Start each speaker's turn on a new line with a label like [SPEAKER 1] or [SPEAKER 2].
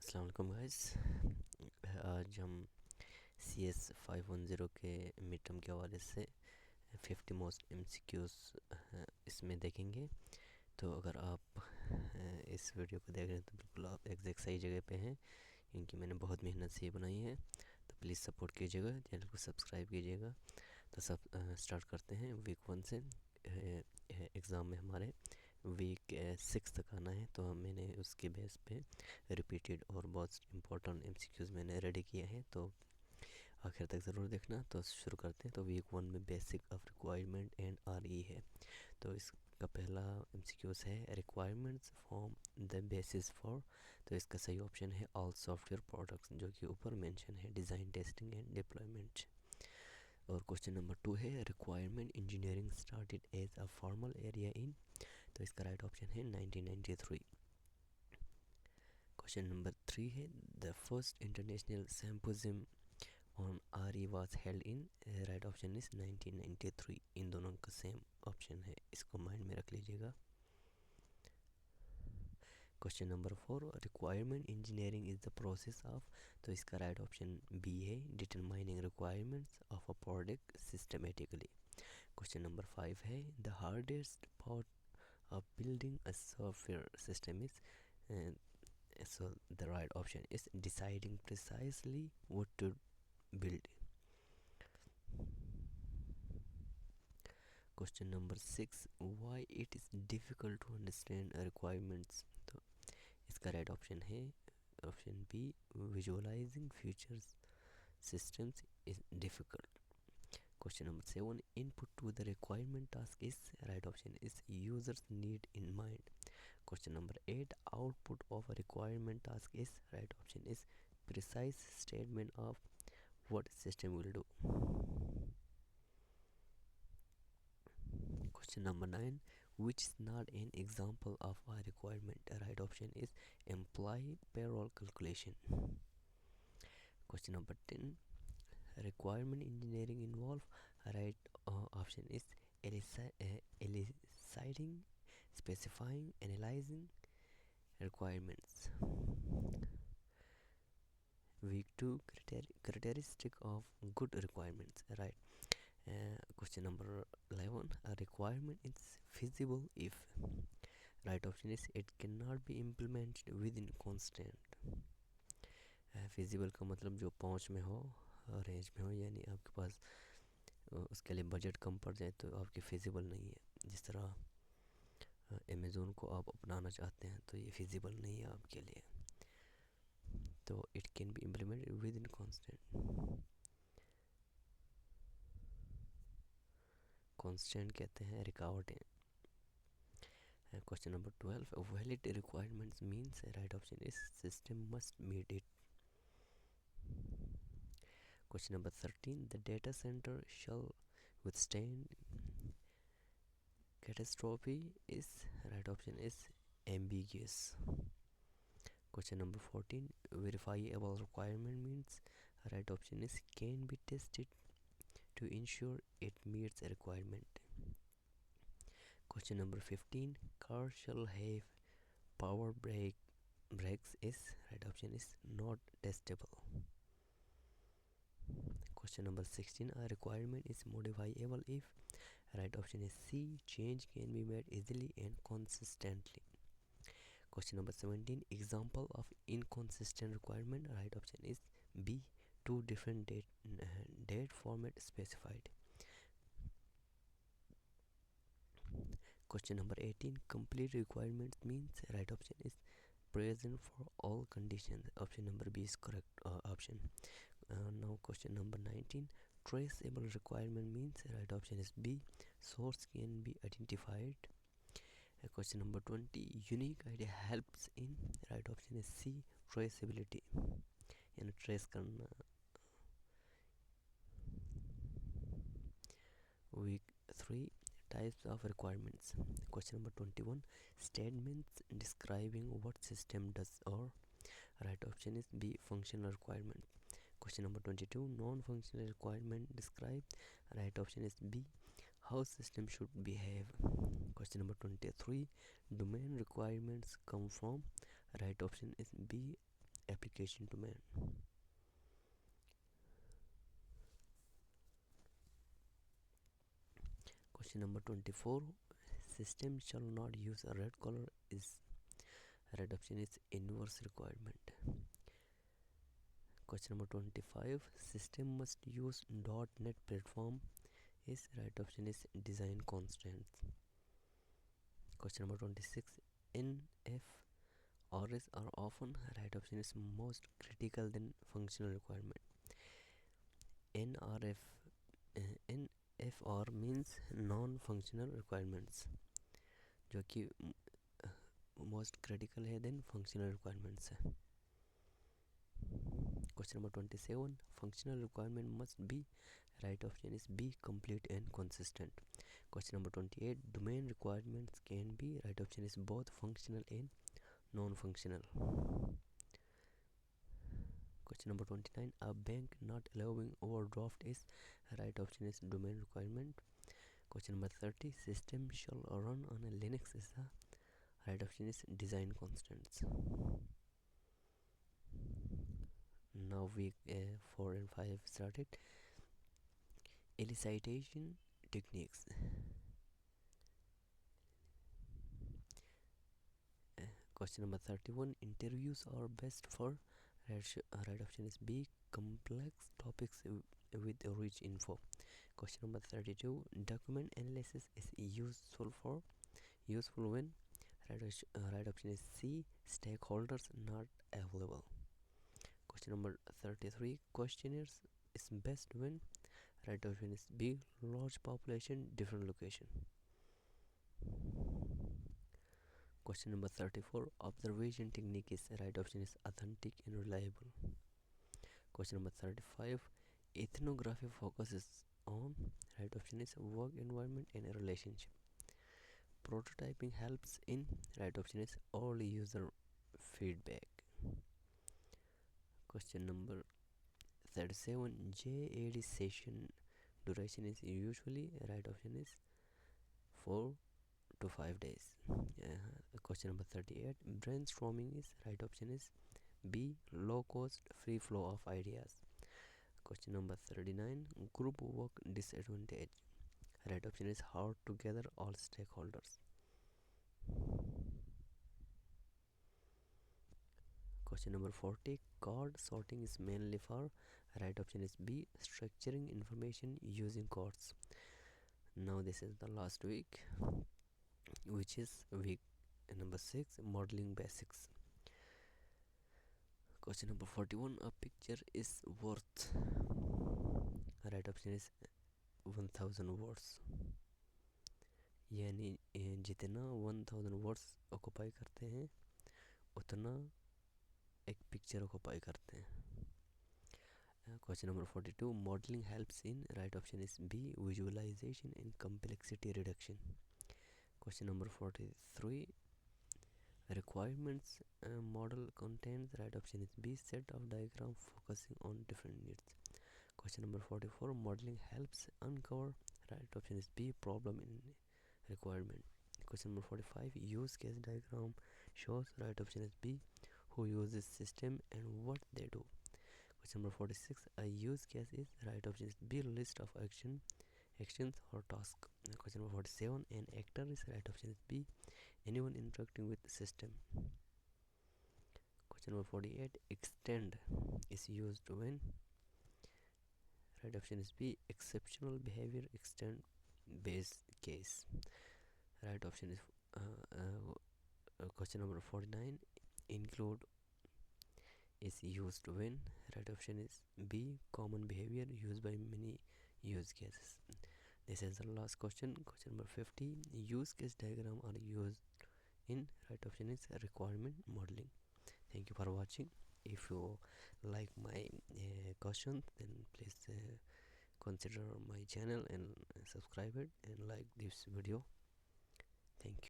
[SPEAKER 1] अस्सलाम वालेकुम गाइस। आज हम CS510 के मिड टर्म के हवाले से 50 मोस्ट MCQs इसमें देखेंगे। तो अगर आप इस वीडियो को देख रहे हैं तो बिल्कुल आप एग्जैक्ट सही जगह पे हैं, क्योंकि मैंने बहुत मेहनत से ये बनाई है। तो प्लीज़ सपोर्ट कीजिएगा, चैनल को सब्सक्राइब कीजिएगा। तो सब स्टार्ट करते हैं वीक 1 से। एग्ज़ाम में हमारे वीक 6 तक आना है, तो मैंने उसके बेस पे रिपीटेड और बहुत इम्पोर्टेंट MCQs मैंने रेडी किए हैं, तो आखिर तक ज़रूर देखना। तो शुरू करते हैं। तो वीक 1 में basic of requirement and RE है। तो इसका पहला MCQs है requirements form the basis for. तो इसका सही ऑप्शन है ऑल सॉफ्टवेयर प्रोडक्ट्स, जो कि ऊपर मेंशन है डिज़ाइन टेस्टिंग एंड डिप्लॉयमेंट। और क्वेश्चन नंबर 2 है requirement engineering started as a formal area in. तो इसका राइट ऑप्शन है 1993। क्वेश्चन नंबर 3 है the first international symposium on RE was held in. Right option is 1993। इन दोनों का same option है, इसको माइंड में रख लीजिएगा। Question number 4 requirement engineering is the process of. तो इसका राइट ऑप्शन बी है determining requirements of a product systematically. Question number 5 है the hardest part of building a software system is so the right option is deciding precisely what to build. Question number 6 why it is difficult to understand requirements. तो इसका right option है option B visualizing futures systems is difficult. Question number 7 input to the requirement task is. Right option is users need in mind. Question number 8 output of a requirement task is. Right option is precise statement of what system will do. Question number 9 which is not an example of a requirement. Right option is employee payroll calculation. Question number 10 requirement engineering involve. Right option is eliciting, specifying, analyzing requirements. Week 2 characteristic of good requirements. Right. Question number 11 a requirement is feasible if. Right option is it cannot be implemented within constraint. feasible का मतलब जो पहुँच में हो, range में हो, यानी आपके पास उसके लिए बजट कम पड़ जाए तो आपकी फिजिबल नहीं है। जिस तरह अमेज़ोन को आप अपनाना चाहते हैं तो ये फिजिबल नहीं है आपके लिए। तो it can be implemented with in constant कहते हैं रुकावटें। Question number 12 valid requirements means. Right option is system must meet it. Question number 13 the data center shall withstand catastrophe is. Right option is ambiguous. Question number 14 verifiable requirement means. Right option is can be tested to ensure it meets a requirement. Question number 15 car shall have power brakes is. Right option is not testable. Question number 16 a requirement is modifiable if. Right option is C change can be made easily and consistently. Question number 17 example of inconsistent requirement. Right option is B two different date format specified. Question number 18 complete requirements means. Right option is present for all conditions. Option number B is correct option. Now question number 19 traceable requirement means. Right option is B source can be identified. Question number 20 unique idea helps in. Right option is C traceability, यानी trace करना। Week 3 types of requirements. Question number 21 statements describing what system does or. Right option is B functional requirement. Question number 22 non-functional requirement described. Right option is B how system should behave. Question number 23 domain requirements come from. Right option is B application to man. Question number 24. System shall not use a red color is red option is inverse requirement. Question number 25. System must use .NET platform is right option is design constraints. Question number 26. NF RS are often right option is most critical than functional requirement. NRF NFR means non-functional requirements जो कि most critical है than functional requirements है. Question number 27. Functional requirement must be right option is B complete and consistent. Question number 28. Domain requirements can be right option is both functional and non-functional. Question number 29. A bank not allowing overdraft is right option is domain requirement. Question number 30. System shall run on a Linux is the right option is design constants. Now week 4 and 5 started. Elicitation techniques. Question number 31. Interviews are best for right option is B complex topics with rich info. Question number 32. Document analysis is useful when right option is C stakeholders not available. Question number 33. Questionnaires is best when right option is B large population different location. Question number 34. Observation technique is right option is authentic and reliable. Question number 35. Ethnography focuses on right option is work environment and a relationship. Prototyping helps in right option is early user feedback. Question number 37. JAD session duration is usually right option is 4 to 5 days. Question number 38. Brainstorming is right option is B low cost free flow of ideas. Question number 39. Group work disadvantage right option is hard to gather all stakeholders. Question number 40. Card sorting is mainly for right option is B structuring information using cards. Now this is the last week, which is week number 6 modeling basics. Question number 41. A picture is worth right option is 1000 words. यानी जितना 1000 words occupy करते हैं उतना एक picture occupy करते हैं. Question number 42. Modeling helps in right option is B visualization and complexity reduction. Question number 43. Requirements model contains right option is B set of diagram focusing on different needs. Question number 44. Modeling helps uncover right option is B problem in requirement. Question number 45. Use case diagram shows right option is B who uses system and what they do. Question number 46. A use case is right option is B list of actions or task. Question number 47. An actor is right option is B anyone interacting with the system. Question number 48. Extend is used when right option is B exceptional behavior extend base case. Right option is question number 49. Include is used when right option is B common behavior used by many use cases. This is the last question. Question number 50. Use case diagram are used in right option is requirement modeling. Thank you for watching. If you like my questions, then please consider my channel and subscribe it and like this video. Thank you.